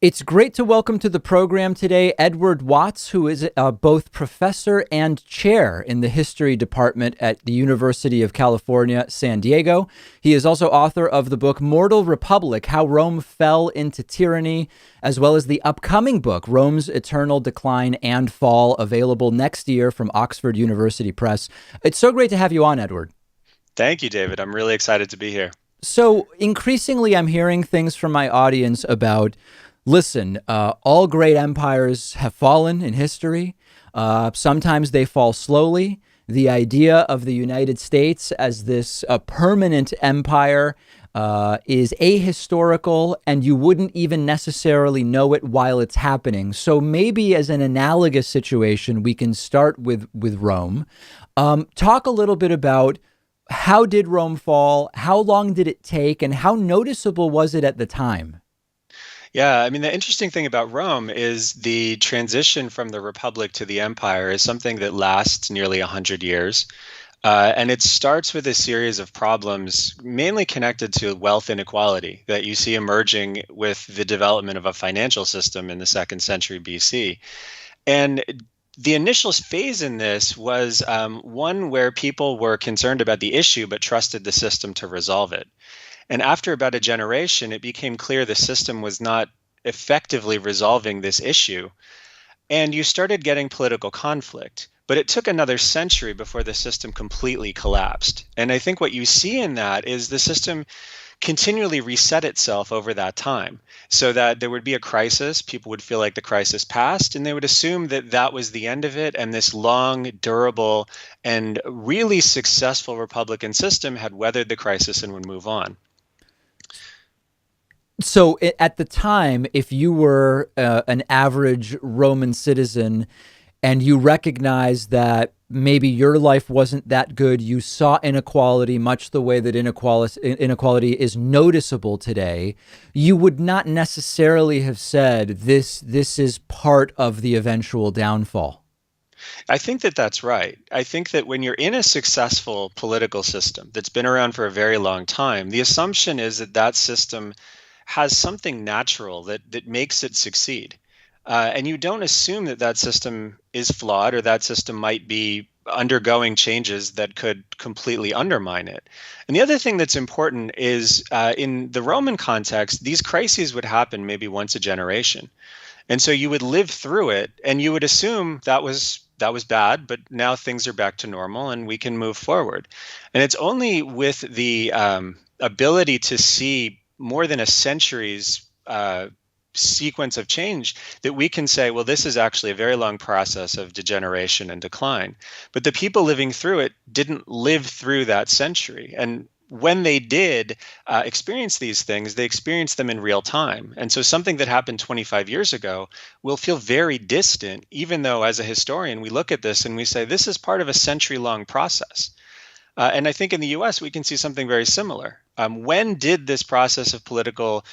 It's great to welcome to the program today Edward Watts, who is both professor and chair in the history department at the University of California, San Diego. He is also author of the book Mortal Republic: How Rome Fell into Tyranny, as well as the upcoming book Rome's Eternal Decline and Fall, available next year from Oxford University Press. It's so great to have you on, Edward. Thank you, David. I'm really excited to be here. So increasingly, I'm hearing things from my audience about, listen, all great empires have fallen in history. Sometimes they fall slowly. The idea of the United States as this permanent empire is ahistorical, and you wouldn't even necessarily know it while it's happening. So maybe as an analogous situation, we can start with Rome. Talk a little bit about how did Rome fall? How long did it take? And how noticeable was it at the time? Yeah, I mean, the interesting thing about Rome is the transition from the Republic to the Empire is something that lasts nearly 100 years. And it starts with a series of problems, mainly connected to wealth inequality that you see emerging with the development of a financial system in the second century BC. And the initial phase in this was one where people were concerned about the issue but trusted the system to resolve it. And after about a generation, it became clear the system was not effectively resolving this issue. And you started getting political conflict. But it took another century before the system completely collapsed. And I think what you see in that is the system continually reset itself over that time so that there would be a crisis. People would feel like the crisis passed, and they would assume that that was the end of it. And this long, durable, and really successful Republican system had weathered the crisis and would move on. So at the time, if you were an average Roman citizen and you recognized that maybe your life wasn't that good, you saw inequality much the way that inequality is noticeable today, you would not necessarily have said this is part of the eventual downfall. I think that that's right. I think that when you're in a successful political system that's been around for a very long time, the assumption is that that system has something natural that makes it succeed. And you don't assume that that system is flawed or that system might be undergoing changes that could completely undermine it. And the other thing that's important is in the Roman context, these crises would happen maybe once a generation. And so you would live through it and you would assume that was bad, but now things are back to normal and we can move forward. And it's only with the ability to see more than a century's sequence of change that we can say, well, this is actually a very long process of degeneration and decline. But the people living through it didn't live through that century. And when they did experience these things, they experienced them in real time. And so something that happened 25 years ago will feel very distant, even though as a historian, we look at this and we say, this is part of a century-long process. And I think in the US, we can see something very similar. When did this process of political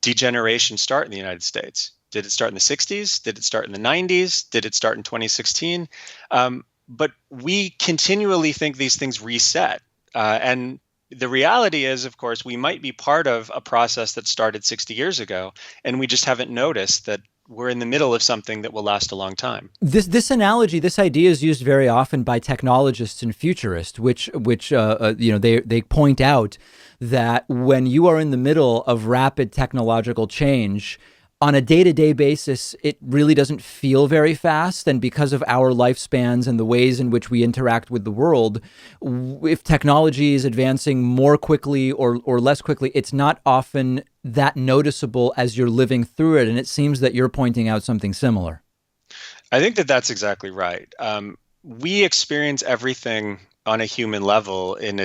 degeneration start in the United States? Did it start in the 60s? Did it start in the 90s? Did it start in 2016? But we continually think these things reset. And the reality is, of course, we might be part of a process that started 60 years ago, and we just haven't noticed that we're in the middle of something that will last a long time. This analogy, this idea is used very often by technologists and futurists, which they point out that when you are in the middle of rapid technological change, on a day-to-day basis, it really doesn't feel very fast. And because of our lifespans and the ways in which we interact with the world, if technology is advancing more quickly or less quickly, it's not often that noticeable as you're living through it. And it seems that you're pointing out something similar. I think that that's exactly right. We experience everything on a human level in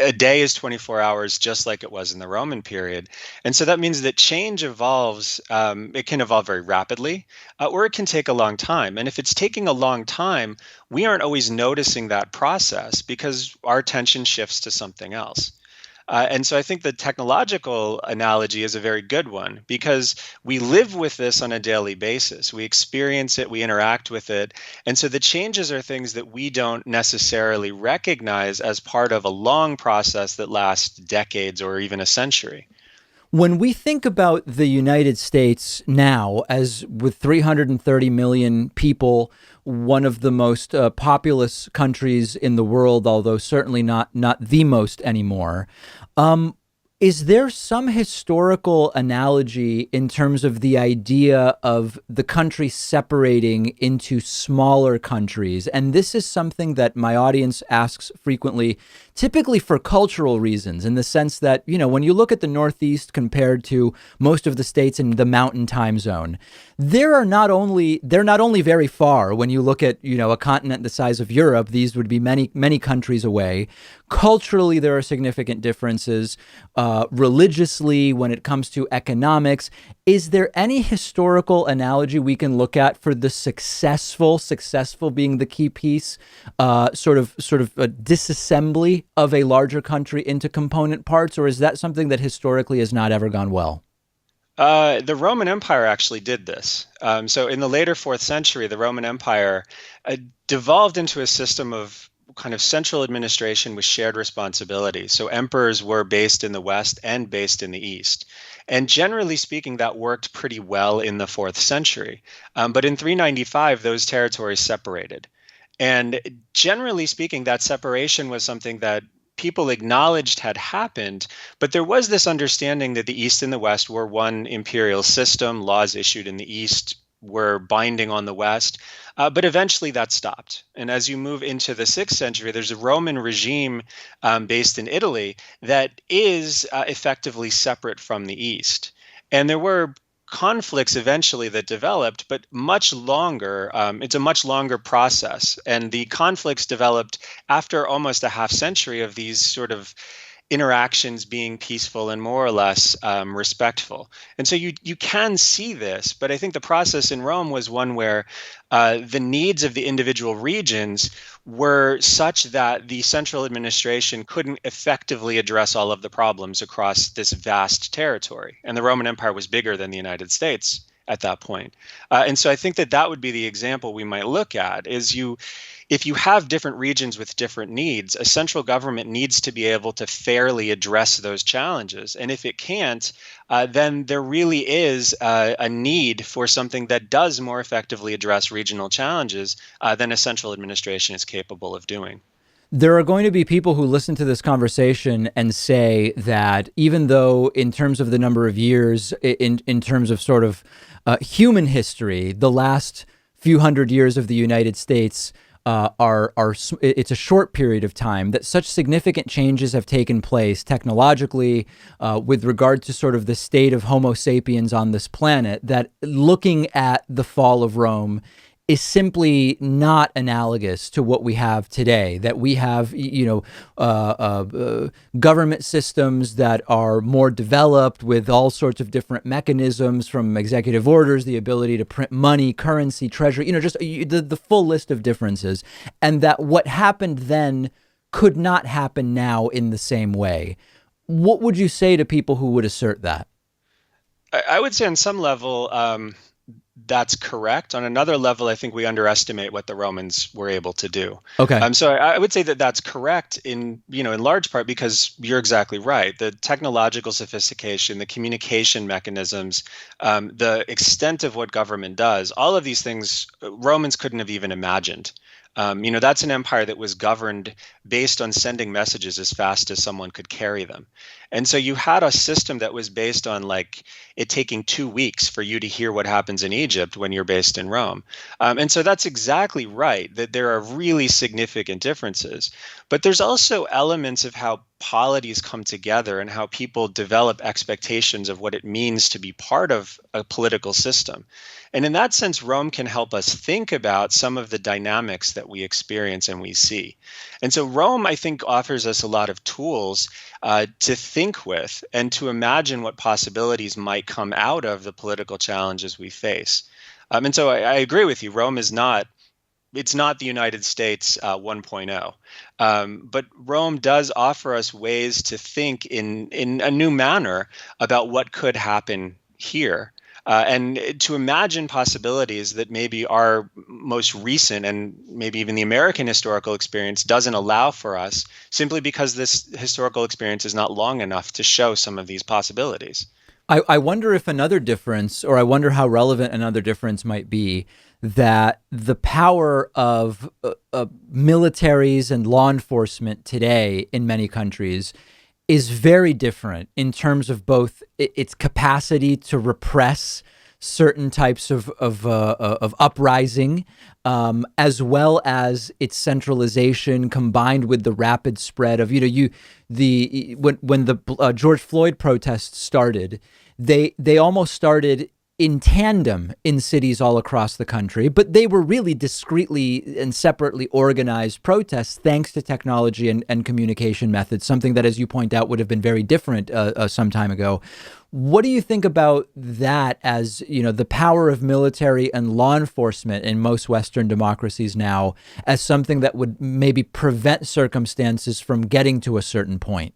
a day is 24 hours, just like it was in the Roman period. And so that means that change evolves. It can evolve very rapidly, or it can take a long time. And if it's taking a long time, we aren't always noticing that process because our attention shifts to something else. And so I think the technological analogy is a very good one because we live with this on a daily basis. We experience it, we interact with it. And so the changes are things that we don't necessarily recognize as part of a long process that lasts decades or even a century. When we think about the United States now, as with 330 million people, one of the most populous countries in the world, although certainly not the most anymore, um, is there some historical analogy in terms of the idea of the country separating into smaller countries? And this is something that my audience asks frequently, typically for cultural reasons, in the sense that, when you look at the Northeast compared to most of the states in the mountain time zone, they're not only very far. When you look at, a continent the size of Europe, these would be many, many countries away. Culturally, there are significant differences. Religiously, when it comes to economics, is there any historical analogy we can look at for the successful being the key piece, sort of a disassembly of a larger country into component parts, or is that something that historically has not ever gone well? The Roman Empire actually did this. So in the later fourth century, the Roman Empire uh, devolved into a system of kind of central administration with shared responsibility. So emperors were based in the West and based in the East. And generally speaking, that worked pretty well in the fourth century. But in 395, those territories separated. And generally speaking, that separation was something that people acknowledged had happened, but there was this understanding that the East and the West were one imperial system. Laws issued in the East were binding on the West, but eventually that stopped. And as you move into the sixth century, there's a Roman regime based in Italy that is effectively separate from the East. And there were conflicts eventually that developed, but much longer. It's a much longer process. And the conflicts developed after almost a half century of these sort of interactions being peaceful and more or less respectful. And so you can see this, but I think the process in Rome was one where the needs of the individual regions were such that the central administration couldn't effectively address all of the problems across this vast territory. And the Roman Empire was bigger than the United States at that point. And so I think that that would be the example we might look at is if you have different regions with different needs, a central government needs to be able to fairly address those challenges. And if it can't, then there really is a need for something that does more effectively address regional challenges than a central administration is capable of doing. There are going to be people who listen to this conversation and say that even though, in terms of the number of years, in terms of sort of human history, the last few hundred years of the United States it's a short period of time, that such significant changes have taken place technologically with regard to sort of the state of Homo sapiens on this planet, that looking at the fall of Rome is simply not analogous to what we have today. That we have, government systems that are more developed with all sorts of different mechanisms, from executive orders, the ability to print money, currency, treasury, just the full list of differences. And that what happened then could not happen now in the same way. What would you say to people who would assert that? I would say on some level, that's correct. On another level, I think we underestimate what the Romans were able to do. Okay. So I would say that that's correct in large part because you're exactly right. The technological sophistication, the communication mechanisms, the extent of what government does, all of these things Romans couldn't have even imagined. That's an empire that was governed based on sending messages as fast as someone could carry them. And so you had a system that was based on like it taking 2 weeks for you to hear what happens in Egypt when you're based in Rome. And so that's exactly right, that there are really significant differences. But there's also elements of how polities come together and how people develop expectations of what it means to be part of a political system. And in that sense, Rome can help us think about some of the dynamics that we experience and we see. And so Rome, I think, offers us a lot of tools to think with and to imagine what possibilities might come out of the political challenges we face. And so I agree with you. Rome is not. It's not the United States 1.0, but Rome does offer us ways to think in a new manner about what could happen here. And to imagine possibilities that maybe our most recent and maybe even the American historical experience doesn't allow for us, simply because this historical experience is not long enough to show some of these possibilities. I wonder if another difference, or I wonder how relevant another difference might be, that the power of militaries and law enforcement today in many countries is very different in terms of both its capacity to repress certain types of uprising, as well as its centralization combined with the rapid spread of the when the George Floyd protests started, they almost started in tandem in cities all across the country, but they were really discreetly and separately organized protests thanks to technology and communication methods, something that, as you point out, would have been very different some time ago. What do you think about that as, the power of military and law enforcement in most Western democracies now as something that would maybe prevent circumstances from getting to a certain point?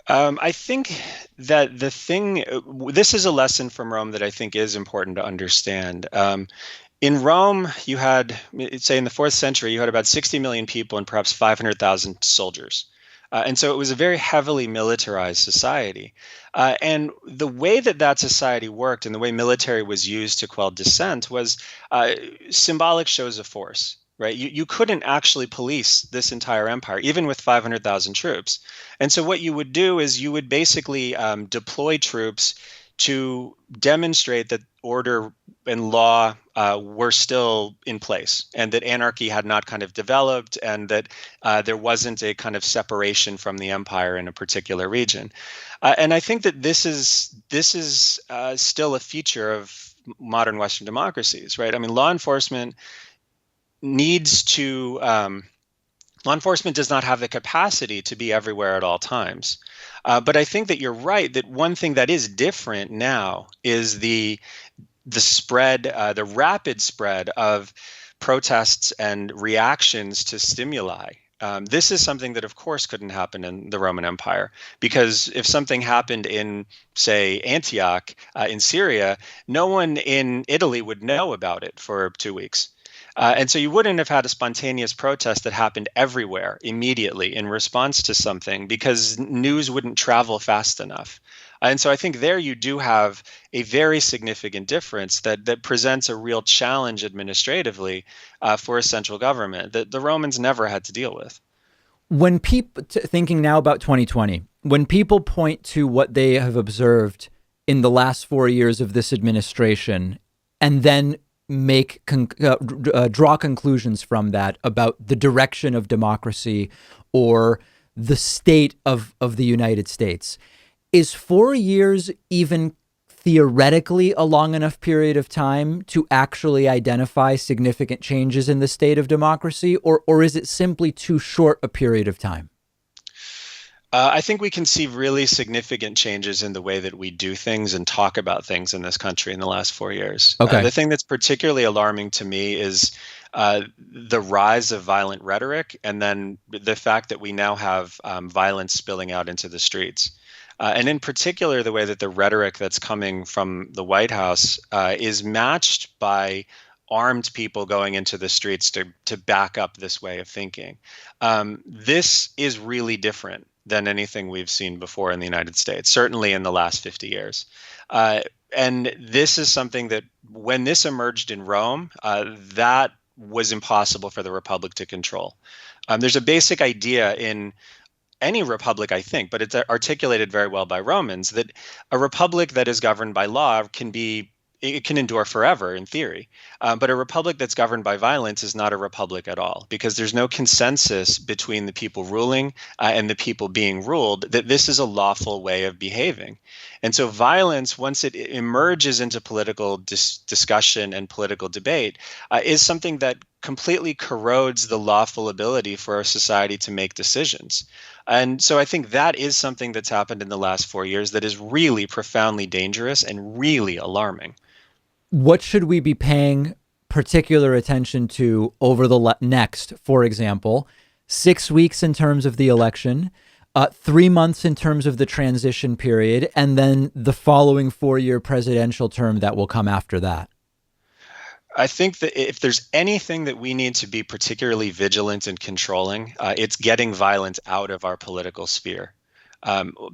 I think that this is a lesson from Rome that I think is important to understand. In Rome, you had, say, in the fourth century, you had about 60 million people and perhaps 500,000 soldiers. And so it was a very heavily militarized society. And the way that that society worked and the way military was used to quell dissent was symbolic shows of force. Right, you couldn't actually police this entire empire, even with 500,000 troops. And so, what you would do is you would basically deploy troops to demonstrate that order and law were still in place, and that anarchy had not kind of developed, and that there wasn't a kind of separation from the empire in a particular region. And I think that this is still a feature of modern Western democracies, right? I mean, needs to law enforcement does not have the capacity to be everywhere at all times. But I think that you're right that one thing that is different now is the rapid spread of protests and reactions to stimuli. This is something that, of course, couldn't happen in the Roman Empire, because if something happened in, say, Antioch in Syria, no one in Italy would know about it for 2 weeks. And so you wouldn't have had a spontaneous protest that happened everywhere immediately in response to something, because news wouldn't travel fast enough. And so I think there you do have a very significant difference that presents a real challenge administratively for a central government that the Romans never had to deal with. When people, thinking now about 2020, when people point to what they have observed in the last 4 years of this administration and then draw conclusions from that about the direction of democracy or the state of the United States. Is 4 years even theoretically a long enough period of time to actually identify significant changes in the state of democracy, or is it simply too short a period of time? I think we can see really significant changes in the way that we do things and talk about things in this country in the last 4 years. Okay. The thing that's particularly alarming to me is the rise of violent rhetoric, and then the fact that we now have violence spilling out into the streets. And in particular, the way that the rhetoric that's coming from the White House is matched by armed people going into the streets to back up this way of thinking. This is really different than anything we've seen before in the United States, certainly in the last 50 years. And this is something that when this emerged in Rome, that was impossible for the Republic to control. There's a basic idea in any republic, I think, but it's articulated very well by Romans, that a republic that is governed by law it can endure forever in theory. But a republic that's governed by violence is not a republic at all, because there's no consensus between the people ruling and the people being ruled that this is a lawful way of behaving. And so violence, once it emerges into political discussion and political debate, is something that completely corrodes the lawful ability for a society to make decisions. And so I think that is something that's happened in the last 4 years that is really profoundly dangerous and really alarming. What should we be paying particular attention to over the next, for example, 6 weeks in terms of the election, 3 months in terms of the transition period, and then the following 4-year presidential term that will come after that? I think that if there's anything that we need to be particularly vigilant in controlling, it's getting violence out of our political sphere.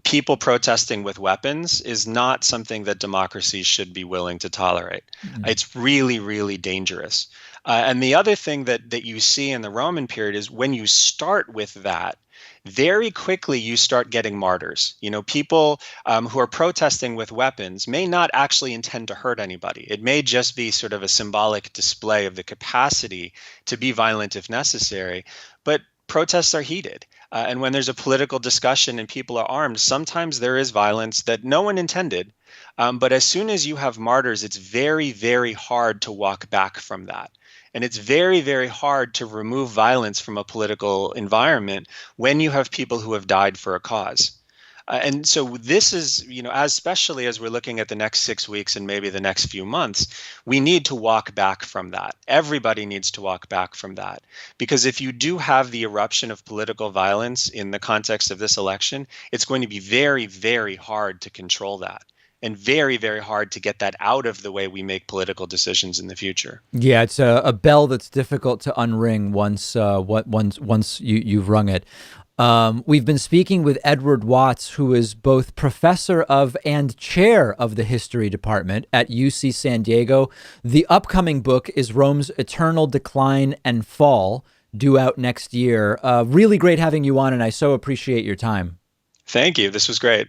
People protesting with weapons is not something that democracies should be willing to tolerate. Mm. It's really, really dangerous. And the other thing that you see in the Roman period is when you start with that, very quickly you start getting martyrs. You know, people who are protesting with weapons may not actually intend to hurt anybody. It may just be sort of a symbolic display of the capacity to be violent if necessary. But protests are heated. And when there's a political discussion and people are armed, sometimes there is violence that no one intended. But as soon as you have martyrs, it's very, very hard to walk back from that. And it's very, very hard to remove violence from a political environment when you have people who have died for a cause. And so this is, you know, as especially as we're looking at the next 6 weeks and maybe the next few months, we need to walk back from that. Everybody needs to walk back from that. Because if you do have the eruption of political violence in the context of this election, it's going to be very, very hard to control that. And very, very hard to get that out of the way we make political decisions in the future. Yeah, it's a bell that's difficult to unring once you've rung it. We've been speaking with Edward Watts, who is both professor of and chair of the history department at UC San Diego. The upcoming book is Rome's Eternal Decline and Fall, due out next year. Really great having you on, and I so appreciate your time. Thank you. This was great.